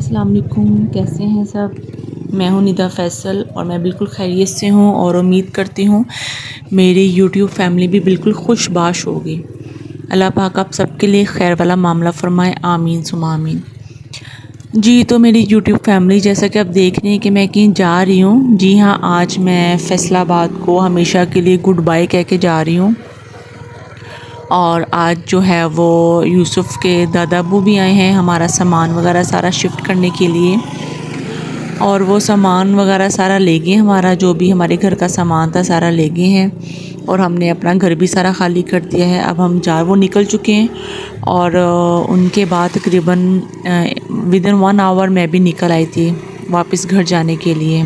अस्सलाम वालेकुम, कैसे हैं सब। मैं हूं निदा फैसल और मैं बिल्कुल खैरियत से हूं और उम्मीद करती हूं मेरी यूट्यूब फैमिली भी बिल्कुल खुशबाश होगी। अल्लाह पाक आप सबके लिए खैर वाला मामला फ़रमाए, आमीन सुमा आमीन। जी तो मेरी यूट्यूब फैमिली, जैसा कि आप देख रही हैं कि मैं कहीं जा रही हूँ। जी हाँ, आज मैं फैसलाबाद को हमेशा के लिए गुड बाय कह के जा रही हूँ। और आज जो है वो यूसुफ़ के दादा अब्बू भी आए हैं हमारा सामान वगैरह सारा शिफ्ट करने के लिए। और वो सामान वगैरह सारा ले गए, हमारा जो भी हमारे घर का सामान था सारा ले गए हैं। और हमने अपना घर भी सारा ख़ाली कर दिया है। अब हम वो निकल चुके हैं और उनके बाद तकरीबन विदिन 1 आवर मैं भी निकल आई थी वापस घर जाने के लिए।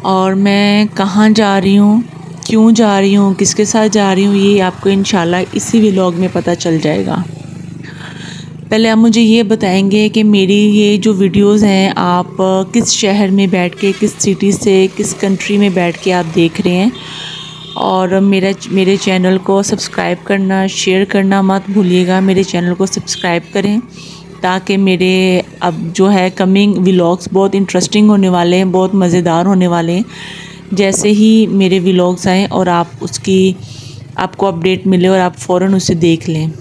और मैं कहाँ जा रही हूँ, क्यों जा रही हूँ, किसके साथ जा रही हूँ, ये आपको इंशाल्लाह इसी व्लॉग में पता चल जाएगा। पहले आप मुझे ये बताएंगे कि मेरी ये जो वीडियोस हैं आप किस शहर में बैठ के, किस सिटी से, किस कंट्री में बैठ के आप देख रहे हैं। और मेरे चैनल को सब्सक्राइब करना, शेयर करना मत भूलिएगा। मेरे चैनल को सब्सक्राइब करें ताकि मेरे अब जो है कमिंग व्लॉग्स बहुत इंटरेस्टिंग होने वाले हैं, बहुत मज़ेदार होने वाले हैं। जैसे ही मेरे व्लॉग्स आएँ और आपको अपडेट मिले और आप फ़ौरन उसे देख लें।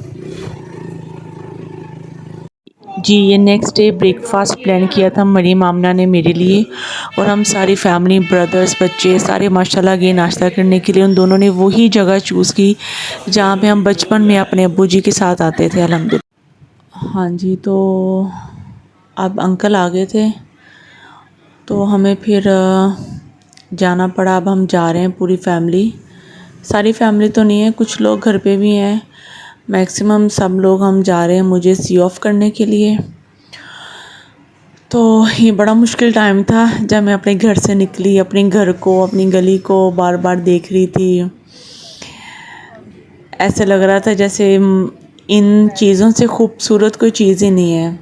जी ये नेक्स्ट डे ब्रेकफास्ट प्लान किया था मरीम आमना ने मेरे लिए, और हम सारी फैमिली, ब्रदर्स, बच्चे सारे माशाल्लाह गए नाश्ता करने के लिए। उन दोनों ने वही जगह चूज़ की जहाँ पे हम बचपन में अपने अब्बू जी के साथ आते थे अल्हम्दुलिल्लाह। हाँ जी, तो अब अंकल आ गए थे तो हमें फिर जाना पड़ा। अब हम जा रहे हैं पूरी फैमिली, सारी फैमिली तो नहीं है, कुछ लोग घर पे भी हैं, मैक्सिमम सब लोग हम जा रहे हैं मुझे सी ऑफ करने के लिए। तो ये बड़ा मुश्किल टाइम था जब मैं अपने घर से निकली, अपने घर को, अपनी गली को बार बार देख रही थी। ऐसे लग रहा था जैसे इन चीज़ों से खूबसूरत कोई चीज़ ही नहीं है।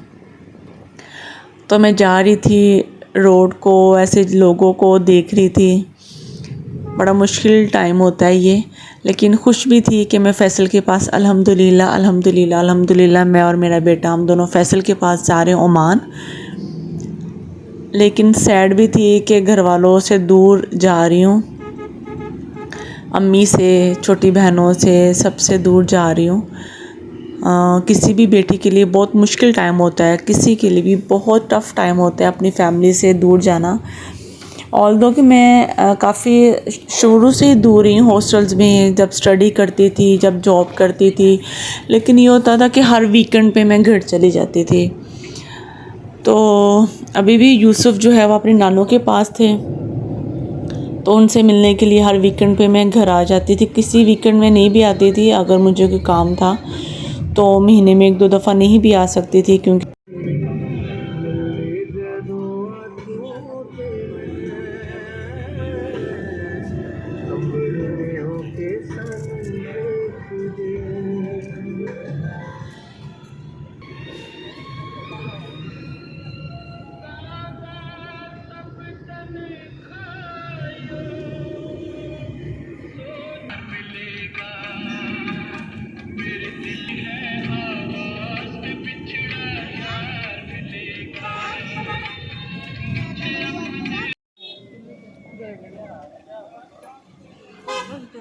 तो मैं जा रही थी रोड को, ऐसे लोगों को देख रही थी। बड़ा मुश्किल टाइम होता है ये, लेकिन खुश भी थी कि मैं फ़ैसल के पास अल्हम्दुलिल्लाह अल्हम्दुलिल्लाह अल्हम्दुलिल्लाह मैं और मेरा बेटा हम दोनों फ़ैसल के पास जा रहे हैं ओमान। लेकिन सैड भी थी कि घर वालों से दूर जा रही हूँ, अम्मी से, छोटी बहनों से, सबसे दूर जा रही हूँ। किसी भी बेटी के लिए बहुत मुश्किल टाइम होता है, किसी के लिए भी बहुत टफ़ टाइम होता है अपनी फैमिली से दूर जाना। ऑल्दो कि मैं काफ़ी शुरू से ही दूर ही हॉस्टल्स में जब स्टडी करती थी, जब जॉब करती थी, लेकिन ये होता था कि हर वीकेंड पे मैं घर चली जाती थी। तो अभी भी यूसुफ़ जो है वो अपनी नानों के पास थे, तो उनसे मिलने के लिए हर वीकेंड पे मैं घर आ जाती थी। किसी वीकेंड में नहीं भी आती थी, अगर मुझे कोई काम था तो महीने में 1-2 दफ़ा नहीं भी आ सकती थी क्योंकि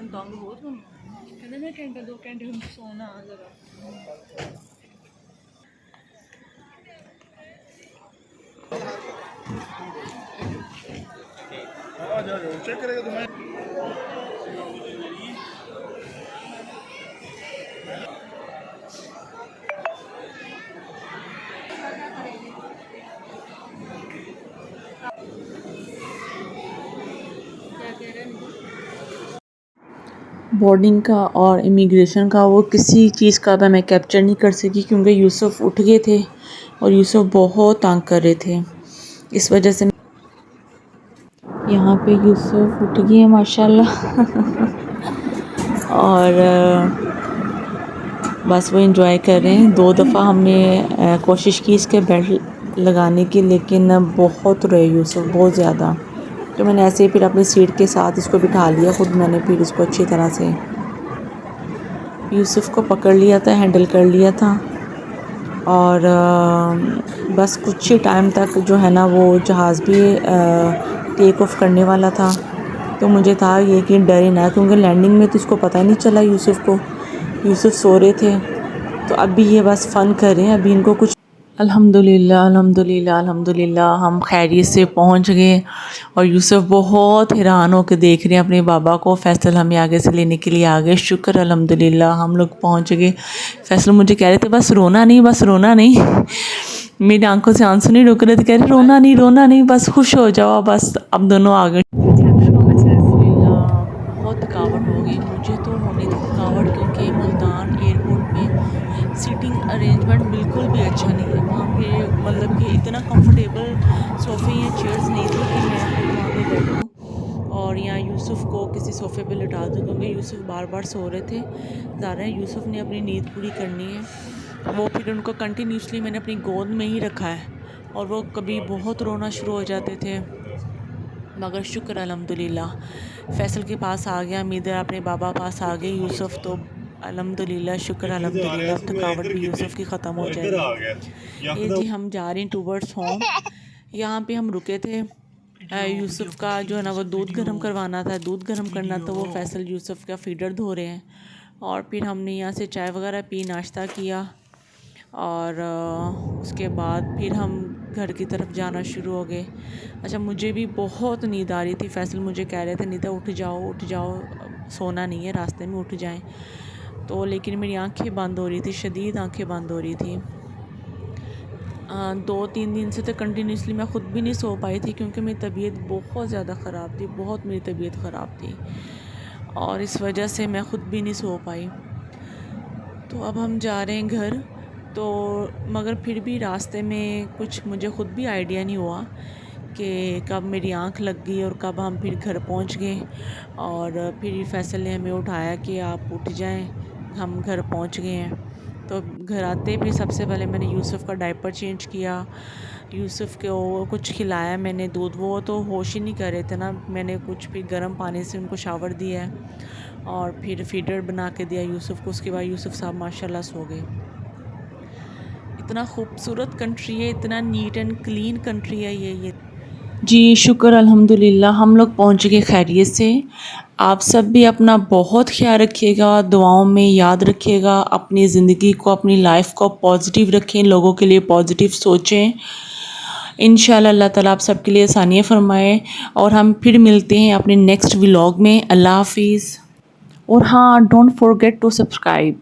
तंग बहुत कहते ना घंटा 2 घंटे हम सोना जरा। चेक करेगा तुम्हें। बोर्डिंग का और इमिग्रेशन का वो किसी चीज़ का मैं कैप्चर नहीं कर सकी क्योंकि यूसुफ़ उठ गए थे और यूसुफ़ बहुत तंग कर रहे थे। इस वजह से यहाँ पे यूसुफ़ उठ गए माशाल्लाह और बस वो एंजॉय कर रहे हैं। 2 दफ़ा हमने कोशिश की इसके बेल्ट लगाने की, लेकिन बहुत रहे यूसुफ़ बहुत ज़्यादा। तो मैंने ऐसे ही फिर अपनी सीट के साथ इसको बिठा लिया खुद। मैंने फिर इसको अच्छी तरह से यूसुफ़ को पकड़ लिया था, हैंडल कर लिया था। और बस कुछ ही टाइम तक जो है ना वो जहाज़ भी टेक ऑफ करने वाला था। तो मुझे था ये कि डर ही ना, क्योंकि लैंडिंग में तो इसको पता ही नहीं चला यूसुफ़ को। यूसुफ़ सो रहे थे, तो अभी ये बस फ़न कर रहे हैं, अभी इनको कुछ अल्हम्दुलिल्लाह अल्हम्दुलिल्लाह अल्हम्दुलिल्लाह हम खैरियत से पहुंच गए। और यूसुफ़ बहुत हैरान होकर देख रहे हैं अपने बाबा को। फ़ैसल हमें आगे से लेने के लिए आ गए। शुक्र अल्हम्दुलिल्लाह हम लोग पहुंच गए। फ़ैसल मुझे कह रहे थे बस रोना नहीं, बस रोना नहीं। मेरी आंखों से आंसू नहीं रुक रहे थे, कह रहे रोना नहीं बस खुश हो जाओ बस। अब दोनों आ गए। बहुत थकावट हो गई, मुझे तो होनी थी थकावट, क्योंकि मुल्तान एयरपोर्ट में सीटिंग अरेंजमेंट बिल्कुल भी अच्छा नहीं है। वहाँ पे मतलब कि इतना कंफर्टेबल सोफ़े या चेयर्स नहीं थी कि मैं खुद वहाँ पे बैठूँ और यहाँ यूसुफ़ को किसी सोफ़े पे लिटा दूँ, क्योंकि यूसुफ़ बार बार सो रहे थे। ज़ाहिर है यूसुफ़ ने अपनी नींद पूरी करनी है। वो फिर उनको कंटिन्यूसली मैंने अपनी गोद में ही रखा है और वो कभी बहुत रोना शुरू हो जाते थे, मगर शुक्र अल्हम्दुलिल्लाह फ़ैसल के पास आ गया। उम्मीद है अपने बाबा पास आ गए यूसुफ़, तो अल्हम्दुलिल्लाह शुक्र अल्हम्दुलिल्लाह अब थकावट भी यूसुफ़ की ख़त्म हो जाएगी। ये जी हम जा रहे हैं टूवर्ड्स होम। यहाँ पे हम रुके थे। यूसुफ़ का जो है ना वो दूध गर्म करवाना था, दूध गर्म करना, तो वो फ़ैसल यूसुफ़ का फ़ीडर धो रहे हैं। और फिर हमने यहाँ से चाय वगैरह पी, नाश्ता किया और उसके बाद फिर हम घर की तरफ जाना शुरू हो गए। अच्छा, मुझे भी बहुत नींद आ रही थी। फ़ैसल मुझे कह रहे थे निदा उठ जाओ, सोना नहीं है, रास्ते में उठ जाएं। तो लेकिन मेरी आंखें बंद हो रही थी, शदीद आंखें बंद हो रही थी। 2-3 दिन से तो कंटिन्यूसली मैं ख़ुद भी नहीं सो पाई थी, क्योंकि मेरी तबीयत बहुत ज़्यादा ख़राब थी, बहुत मेरी तबीयत ख़राब थी और इस वजह से मैं ख़ुद भी नहीं सो पाई। तो अब हम जा रहे हैं घर। तो मगर फिर भी रास्ते में कुछ मुझे ख़ुद भी आइडिया नहीं हुआ कि कब मेरी आँख लग गई और कब हम फिर घर पहुंच गए। और फिर फ़ैसल ने हमें उठाया कि आप उठ जाएं, हम घर पहुंच गए हैं। तो घर आते फिर सबसे पहले मैंने यूसुफ़ का डायपर चेंज किया, यूसुफ़ को कुछ खिलाया मैंने, दूध, वो तो होश ही नहीं कर रहे थे ना। मैंने कुछ फिर गर्म पानी से उनको शावर दिया है और फिर फ़ीडर बना के दिया यूसुफ़ को। उसके बाद यूसुफ़ साहब माशाल्लाह सो गए। इतना खूबसूरत कंट्री है, इतना नीट एंड क्लीन कंट्री है ये। जी शुक्र अल्हम्दुलिल्लाह हम लोग पहुँच गए खैरियत से। आप सब भी अपना बहुत ख्याल रखिएगा, दुआओं में याद रखिएगा, अपनी ज़िंदगी को, अपनी लाइफ को पॉजिटिव रखें, लोगों के लिए पॉजिटिव सोचें। इंशाअल्लाह अल्लाह ताला आप सबके लिए आसानियाँ फ़रमाए। और हम फिर मिलते हैं अपने नेक्स्ट व्लॉग में। अल्लाह हाफिज़। और हाँ, डोंट फॉरगेट टू सब्सक्राइब।